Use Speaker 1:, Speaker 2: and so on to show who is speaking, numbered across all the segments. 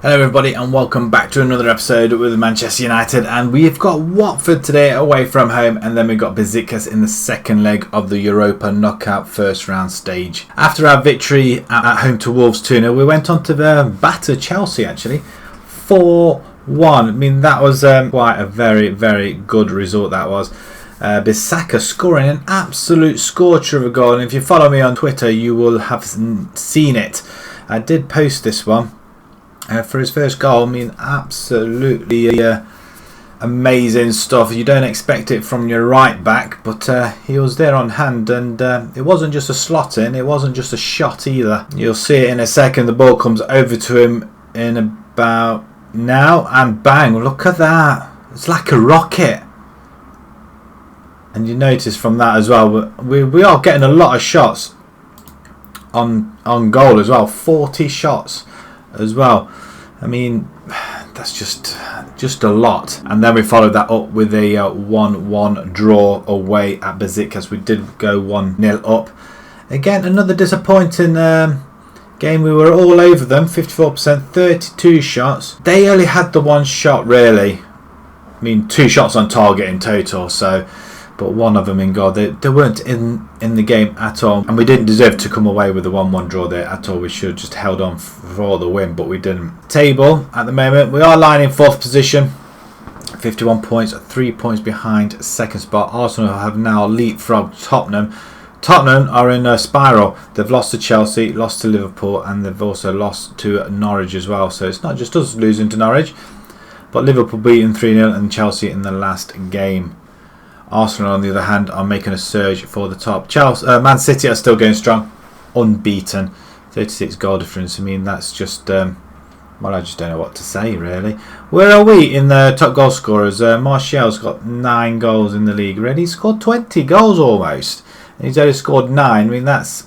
Speaker 1: Hello everybody and welcome back to another episode with Manchester United, and we've got Watford today away from home, and then we've got Besiktas in the second leg of the Europa knockout first round stage. After our victory at home to Wolves 2-0, we went on to batter Chelsea actually 4-1. I mean, that was quite a very good result that was. Bissaka scoring an absolute scorcher of a goal, and if you follow me on Twitter you will have seen it. I did post this one. For his first goal, I mean, absolutely amazing stuff. You don't expect it from your right back, but he was there on hand, and it wasn't just a slot in, it wasn't just a shot either. You'll see it in a second. The ball comes over to him in about now, and bang, look at that. It's like a rocket. And you notice from that as well, we are getting a lot of shots on goal as well. 40 shots as well. I mean, that's just a lot. And then we followed that up with a 1-1 draw away at Besiktas. We did go 1-0 up. Again, another disappointing game. We were all over them. 54%, 32 shots. They only had the one shot really. I mean, 2 shots on target in total. But one of them in goal. They weren't in the game at all, and we didn't deserve to come away with a 1-1 draw there at all. We should have just held on for the win, but we didn't. Table at the moment, we are lying in 4th position, 51 points, 3 points behind second spot. Arsenal have now leapfrogged Tottenham. Tottenham are in a spiral. They've lost to Chelsea, lost to Liverpool, and they've also lost to Norwich as well. So it's not just us losing to Norwich, but Liverpool beating 3-0 and Chelsea in the last game. Arsenal, on the other hand, are making a surge for the top. Man City are still going strong, unbeaten, 36 goal difference. I mean, that's just, well, I just don't know what to say, really. Where are we in the top goal scorers? Martial's got 9 goals in the league already. He's scored 20 goals almost, and he's only scored 9. I mean, that's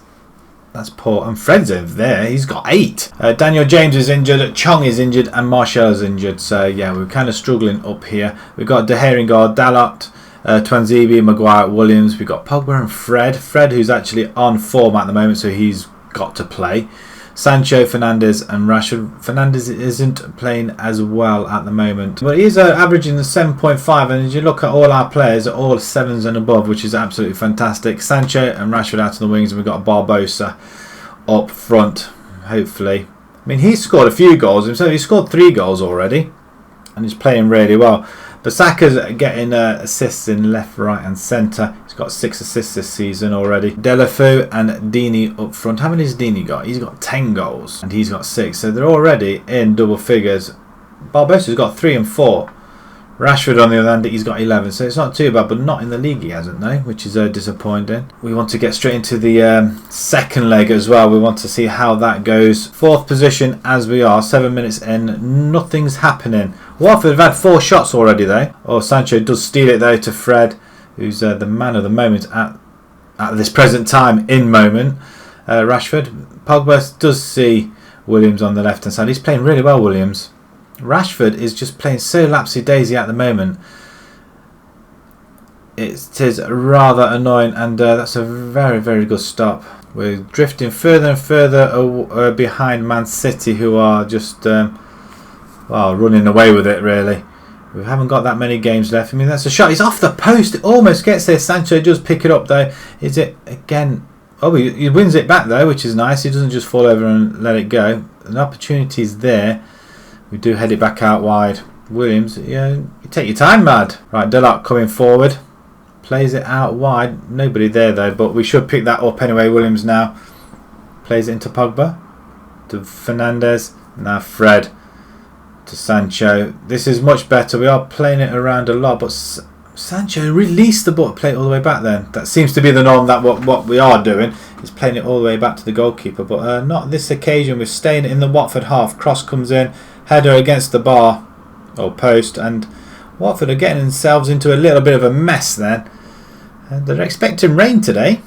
Speaker 1: poor. And Fred's over there, he's got 8. Daniel James is injured, Chong is injured, and Martial is injured. So, yeah, we're kind of struggling up here. We've got De Gea in goal, Dalot, Twanzebe, Maguire, Williams. We've got Pogba and Fred, who's actually on form at the moment, so he's got to play. Sancho, Fernandes and Rashford. Fernandes isn't playing as well at the moment, but he's averaging the 7.5, and as you look at all our players, are all 7s and above, which is absolutely fantastic. Sancho and Rashford out on the wings, and we've got Barbosa up front, hopefully. I mean, he's scored a few goals himself. He's scored 3 goals already, and he's playing really well. Bissaka's getting assists in left, right and centre. He's got 6 assists this season already. Deulofeu and Dini up front. How many has Dini got? He's got 10 goals and he's got 6. So they're already in double figures. Barbosa's got 3 and 4. Rashford, on the other hand, he's got 11. So it's not too bad, but not in the league he hasn't, though, which is disappointing. We want to get straight into the second leg as well. We want to see how that goes. 4th position as we are, 7 minutes in. Nothing's happening. Watford have had 4 shots already, though. Oh, Sancho does steal it, though, to Fred, who's the man of the moment at this present time in moment. Rashford. Pogba does see Williams on the left-hand side. He's playing really well, Williams. Rashford is just playing so lapsy-daisy at the moment. It is rather annoying, and that's a very good stop. We're drifting further and further behind Man City, who are just running away with it, really. We haven't got that many games left. I mean, that's a shot. He's off the post. It almost gets there. Sancho does pick it up, though. Is it again? Oh, he wins it back, though, which is nice. He doesn't just fall over and let it go. An opportunity is there. We do head it back out wide. Williams, yeah, you take your time, mad. Right, Dalot coming forward. Plays it out wide. Nobody there, though, but we should pick that up anyway. Williams now plays it into Pogba. To Fernandes. Now Fred. To Sancho. This is much better. We are playing it around a lot, but Sancho released the ball. Play it all the way back then. That seems to be the norm, that what we are doing is playing it all the way back to the goalkeeper, but not this occasion. We're staying in the Watford half. Cross comes in. Header against the bar or post, and Watford are getting themselves into a little bit of a mess then. And they're expecting rain today,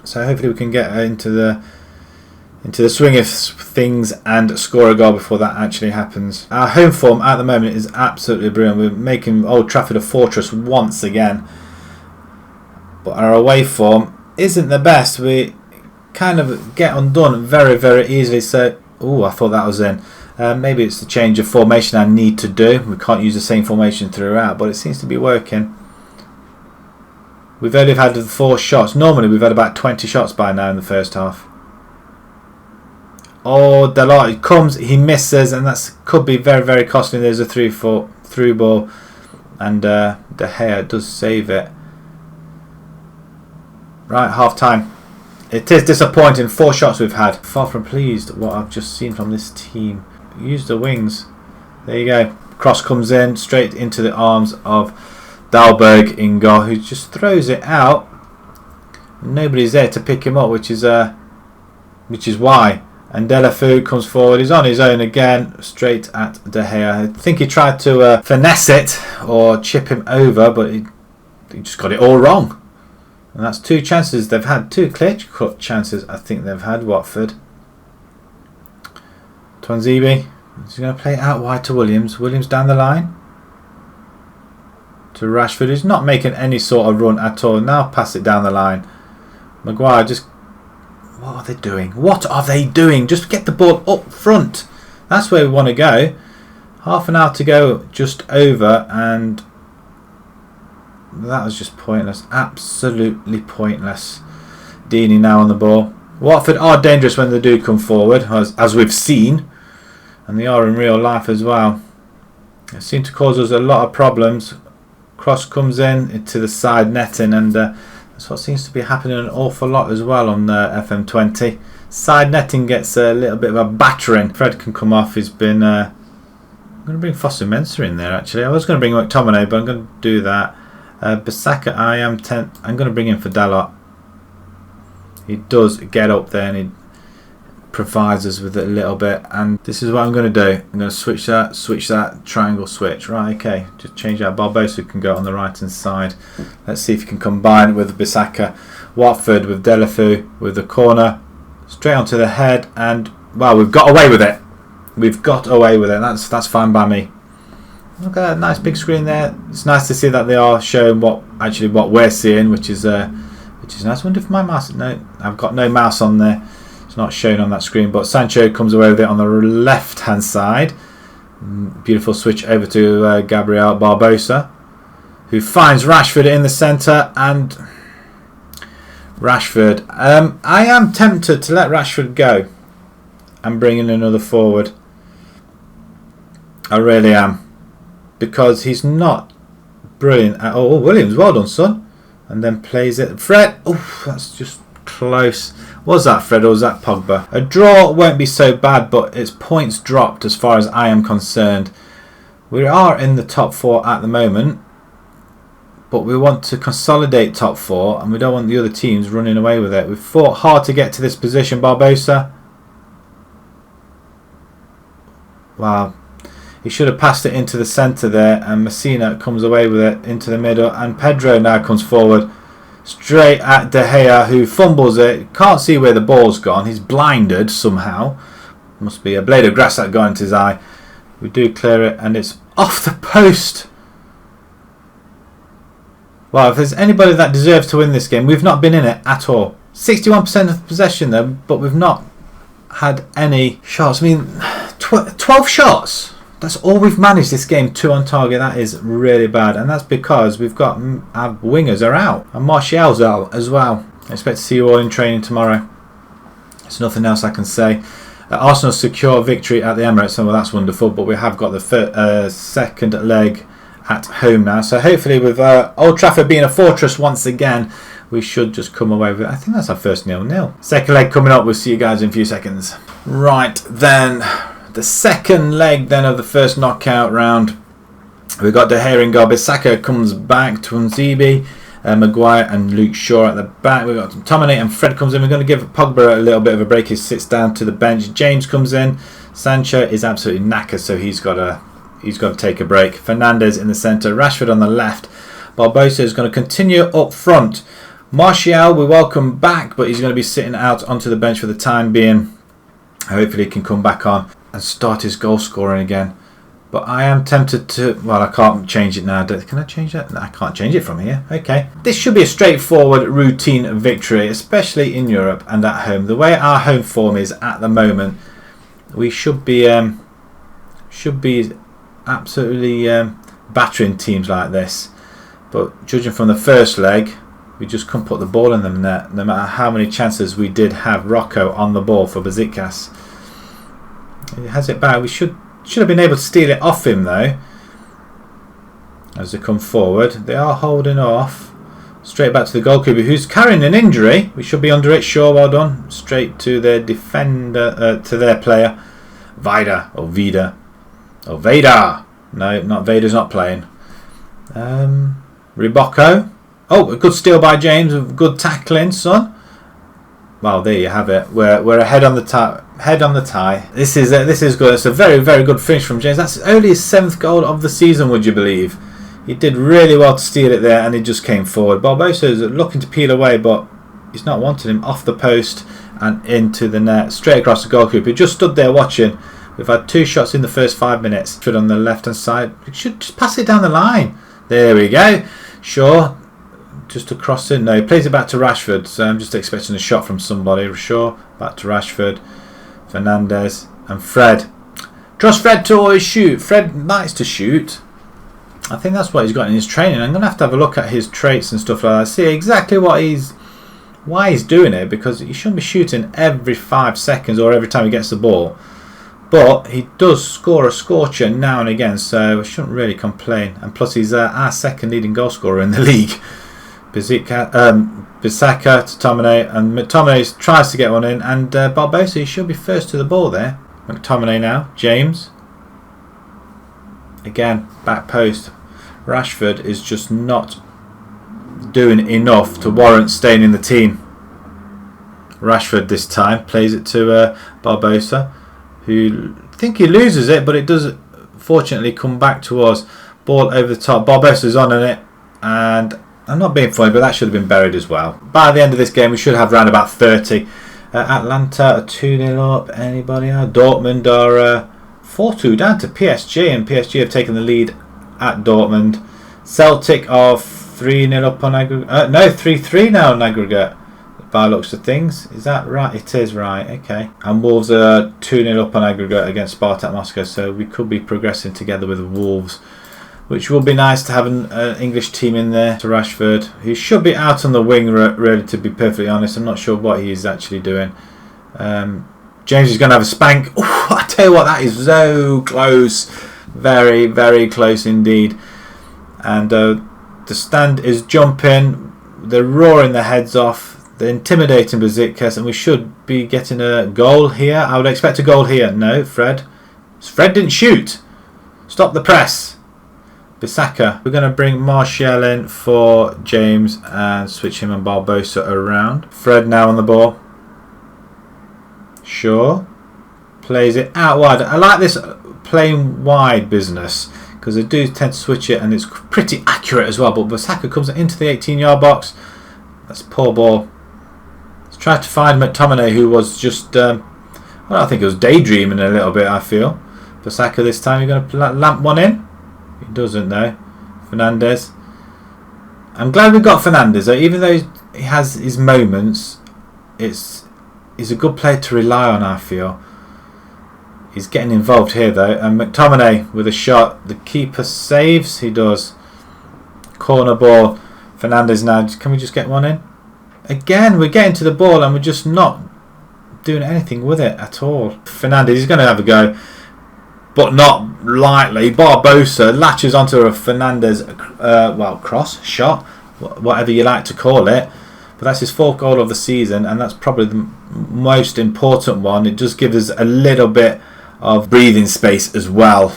Speaker 1: so hopefully we can get into the swing of things and score a goal before that actually happens. Our home form at the moment is absolutely brilliant. We're making Old Trafford a fortress once again, but our away form isn't the best. We kind of get undone very easily, so Oh, I thought that was in. Maybe it's the change of formation I need to do. We can't use the same formation throughout, but it seems to be working. We've only had 4 shots. Normally we've had about 20 shots by now in the first half. Oh, Delort comes, he misses, and that could be very, very costly. There's a through ball, and De Gea does save it. Right, half time. It is disappointing. 4 shots we've had. Far from pleased what I've just seen from this team. Use the wings. There you go. Cross comes in straight into the arms of Dalberg Ingo, who just throws it out. Nobody's there to pick him up, which is why. And Delafou comes forward. He's on his own again, straight at De Gea. I think he tried to finesse it or chip him over, but he just got it all wrong. And that's 2 chances they've had. 2 clear-cut chances I think they've had, Watford. Tuanzebe. He's going to play it out wide to Williams. Williams down the line. To Rashford, who's not making any sort of run at all. Now pass it down the line. Maguire just... What are they doing? What are they doing? Just get the ball up front. That's where we want to go. Half an hour to go, just over, and that was just pointless. Absolutely pointless. Deeney now on the ball. Watford are dangerous when they do come forward, as we've seen. And they are in real life as well. It seemed to cause us a lot of problems. Cross comes in into the side netting, and that's what seems to be happening an awful lot as well on FM20. Side netting gets a little bit of a battering. Fred can come off. He's been... I'm going to bring Fosu-Mensah in there actually. I was going to bring McTominay, but I'm going to do that. Bissaka, I'm going to bring in for Dalot. He does get up there and he provides us with it a little bit, and this is what I'm going to do. I'm going to switch that, triangle switch. Right, okay, just change out. Barbosa can go on the right hand side. Let's see if you can combine it with Bissaka. Watford with Delafou with the corner straight onto the head, and well, we've got away with it. We've got away with it. That's fine by me. Look at that nice big screen there. It's nice to see that they are showing what we're seeing, which is nice. I wonder if my mouse... No, I've got no mouse on there. It's not shown on that screen, but Sancho comes away with it on the left hand side. Beautiful switch over to Gabriel Barbosa, who finds Rashford in the centre, and Rashford... I am tempted to let Rashford go and bring in another forward. I really am, because he's not brilliant at all. Oh, Williams, well done, son. And then plays it. Fred, oh, that's just close. Was that Fred or was that Pogba? A draw won't be so bad, but it's points dropped as far as I am concerned. We are in the top 4 at the moment, but we want to consolidate top 4, and we don't want the other teams running away with it. We've fought hard to get to this position. Barbosa. Wow. He should have passed it into the centre there, and Messina comes away with it into the middle, and Pedro now comes forward straight at De Gea, who fumbles it. Can't see where the ball's gone. He's blinded somehow. Must be a blade of grass that got into his eye. We do clear it, and it's off the post. Well, if there's anybody that deserves to win this game, we've not been in it at all. 61% of possession though, but we've not had any shots. I mean, 12 shots. That's all we've managed this game, 2 on target. That is really bad, and that's because we've got our wingers are out, and Martial's out as well. I expect to see you all in training tomorrow. There's nothing else I can say. Arsenal secure victory at the Emirates, well, that's wonderful, but we have got the second leg at home now, so hopefully with Old Trafford being a fortress once again, we should just come away with it. I think that's our first 0-0. Second leg coming up. We'll see you guys in a few seconds. Right then, the second leg then of the first knockout round. We've got De Gea in goal. Bissaka comes back. Tuanzebe, Maguire and Luke Shaw at the back. We've got Tominay and Fred comes in. We're going to give Pogba a little bit of a break. He sits down to the bench. James comes in. Sancho is absolutely knackered, so he's got to take a break. Fernandes in the centre. Rashford on the left. Barbosa is going to continue up front. Martial we welcome back, but he's going to be sitting out onto the bench for the time being. Hopefully he can come back on and start his goal scoring again. But I am tempted to... Well, I can't change it now. Can I change that? No, I can't change it from here. Okay. This should be a straightforward routine victory, especially in Europe and at home. The way our home form is at the moment, we should be absolutely battering teams like this. But judging from the first leg, we just couldn't put the ball in the net, no matter how many chances we did have. Rocco on the ball for Besiktas. He has it back. We should have been able to steal it off him though. As they come forward, they are holding off. Straight back to the goalkeeper, who's carrying an injury. We should be under it. Sure, well done. Straight to their defender, to their player, Vida or Vida or Vader. No, not Vader's not playing. Ribocco. Oh, a good steal by James. Good tackling, son. Well, there you have it. We're ahead on the tie. This is good. It's a very, very good finish from James. That's only his 7th goal of the season, would you believe? He did really well to steal it there, and he just came forward. Barbosa is looking to peel away, but he's not wanting him. Off the post and into the net, straight across the goalkeeper. He just stood there watching. We've had 2 shots in the first 5 minutes. On the left hand side, we should just pass it down the line. There we go. Sure. Just across it. No, he plays it back to Rashford. So I'm just expecting a shot from somebody. Sure. Back to Rashford, Fernandez, and Fred. Trust Fred to always shoot. Fred likes to shoot. I think that's what he's got in his training. I'm going to have a look at his traits and stuff like that. See exactly why he's doing it, because he shouldn't be shooting every 5 seconds or every time he gets the ball. But he does score a scorcher now and again, so I shouldn't really complain. And plus, he's our 2nd leading goal scorer in the league. Bissaka to McTominay, and McTominay tries to get one in, and Barbosa should be first to the ball there. McTominay now, James. Again, back post. Rashford is just not doing enough to warrant staying in the team. Rashford this time plays it to Barbosa, who think he loses it, but it does fortunately come back to us. Ball over the top. Barbosa's on it, and I'm not being funny, but that should have been buried as well. By the end of this game, we should have around about 30. Atlanta are 2-0 up. Anybody else? Dortmund are 4-2 down to PSG, and PSG have taken the lead at Dortmund. Celtic are 3-0 up on aggregate. No, 3-3 now on aggregate. By looks of things, is that right? It is right. Okay. And Wolves are 2-0 up on aggregate against Spartak Moscow, so we could be progressing together with Wolves, which will be nice to have an English team in there. To Rashford, he should be out on the wing, really, to be perfectly honest. I'm not sure what he is actually doing. James is going to have a spank. Ooh, I tell you what, that is so close. Very, very close indeed. And the stand is jumping. They're roaring their heads off. They're intimidating Besiktas, and we should be getting a goal here. I would expect a goal here. No, Fred. Fred didn't shoot. Stop the press. Bissaka. We're going to bring Martial in for James and switch him and Barbosa around. Fred now on the ball. Sure. Plays it out wide. I like this playing wide business, because they do tend to switch it, and it's pretty accurate as well. But Bissaka comes into the 18-yard box. That's a poor ball. Let's try to find McTominay, who was just, well, I think it was daydreaming a little bit, I feel. Bissaka this time, you're going to lamp one in? He doesn't though. Fernandez. I'm glad we got Fernandez though, even though he has his moments. He's a good player to rely on, I feel. He's getting involved here though. And McTominay with a shot. The keeper saves. He does. Corner ball. Fernandez now. Can we just get one in? Again, we're getting to the ball and we're just not doing anything with it at all. Fernandez, he's going to have a go, but not lightly. Barbosa latches onto a Fernandez, cross, shot, whatever you like to call it. But that's his 4th goal of the season, and that's probably the most important one. It just gives us a little bit of breathing space as well.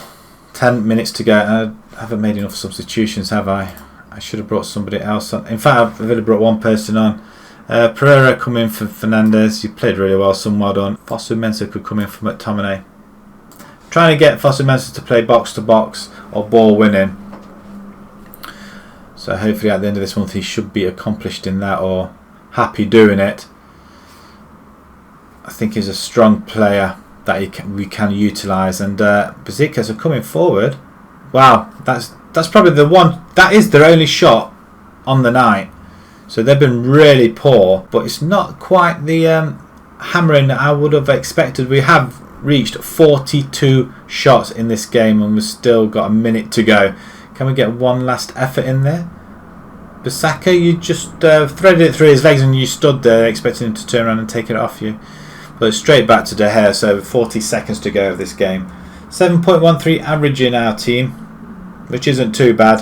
Speaker 1: 10 minutes to go. I haven't made enough substitutions, have I? I should have brought somebody else on. In fact, I've really brought one person on. Pereira come in for Fernandez. You played really well, son, well done. Fosu Mensah could come in for McTominay. Trying to get Fosu Mensah to play box to box or ball winning. So hopefully at the end of this month he should be accomplished in that, or happy doing it. I think he's a strong player that we can utilise, and Besiktas are coming forward. Wow, that's probably the one. That is their only shot on the night. So they've been really poor, but it's not quite the hammering that I would have expected. We have reached 42 shots in this game and we've still got a minute to go. Can we get one last effort in there? Bissaka, you just threaded it through his legs and you stood there expecting him to turn around and take it off you. But it's straight back to De Gea, so 40 seconds to go of this game. 7.13 average in our team, which isn't too bad.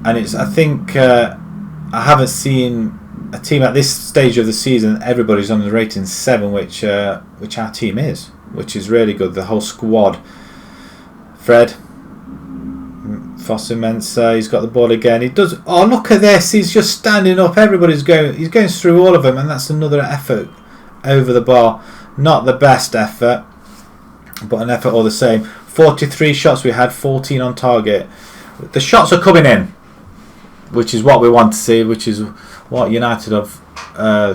Speaker 1: And it's, I think, I haven't seen a team at this stage of the season, everybody's on the rating 7, which our team is, which is really good. The whole squad. Fred, Fosu-Mensah, he's got the ball again. He does. Oh, look at this! He's just standing up. Everybody's going. He's going through all of them, and that's another effort over the bar. Not the best effort, but an effort all the same. 43 shots we had, 14 on target. The shots are coming in, which is what we want to see, which is what United of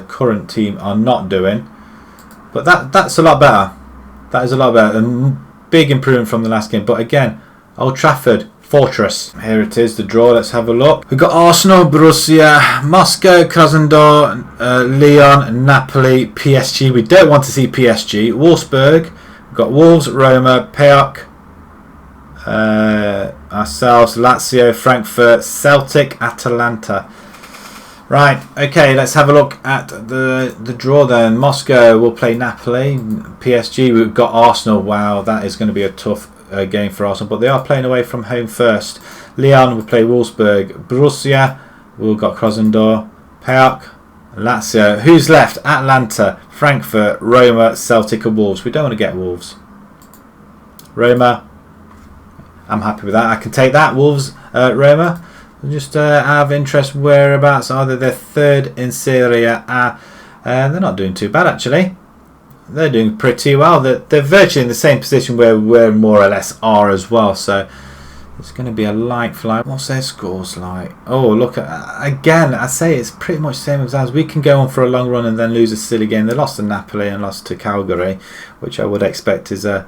Speaker 1: current team are not doing. But that's a lot better. That is a lot better. A big improvement from the last game. But again, Old Trafford, fortress. Here it is, the draw. Let's have a look. We've got Arsenal, Borussia, Moscow, Krasnodar, Lyon, Napoli, PSG. We don't want to see PSG. Wolfsburg. We've got Wolves, Roma, PAOK, ourselves, Lazio, Frankfurt, Celtic, Atalanta. Right, okay, let's have a look at the draw then. Moscow will play Napoli. PSG, we've got Arsenal. Wow, that is going to be a tough game for Arsenal, but they are playing away from home first. Lyon will play Wolfsburg. Borussia, we've got Krasnodar, PAOK, Lazio. Who's left? Atlanta, Frankfurt, Roma, Celtic and Wolves. We don't want to get Wolves. Roma, I'm happy with that. I can take that. Wolves, Roma. Just out of interest, whereabouts are they? They're third in Serie A. They're not doing too bad actually. They're doing pretty well. They're virtually in the same position where we more or less are as well. So it's going to be a like for like. What's their scores like? Oh, look at again. I say it's pretty much the same as ours. We can go on for a long run and then lose a silly game. They lost to Napoli and lost to Calgary, which I would expect is a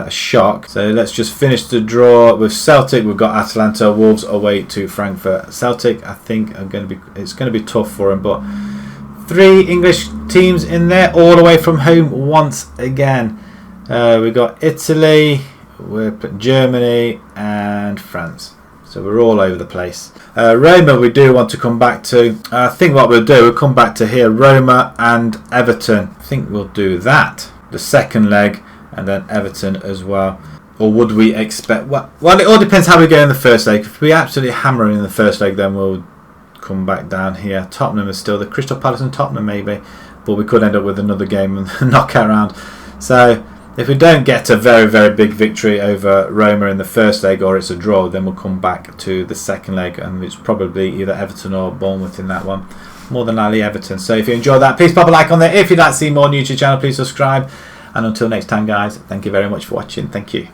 Speaker 1: shock. So let's just finish the draw with Celtic. We've got Atalanta, Wolves away to Frankfurt. Celtic, I think, it's going to be tough for them, but 3 English teams in there, all away from home once again. We've got Italy, Germany, and France. So we're all over the place. Roma, we do want to come back to. I think what we'll do, we'll come back to here, Roma and Everton. I think we'll do that. The second leg. And then Everton as well. Or would we expect... Well, it all depends how we go in the first leg. If we absolutely hammer in the first leg, then we'll come back down here. Tottenham is still the Crystal Palace and Tottenham maybe. But we could end up with another game and knockout round. So if we don't get a very, very big victory over Roma in the first leg or it's a draw, then we'll come back to the second leg. And it's probably either Everton or Bournemouth in that one. More than likely Everton. So if you enjoyed that, please pop a like on there. If you'd like to see more on YouTube channel, please subscribe. And until next time, guys, thank you very much for watching. Thank you.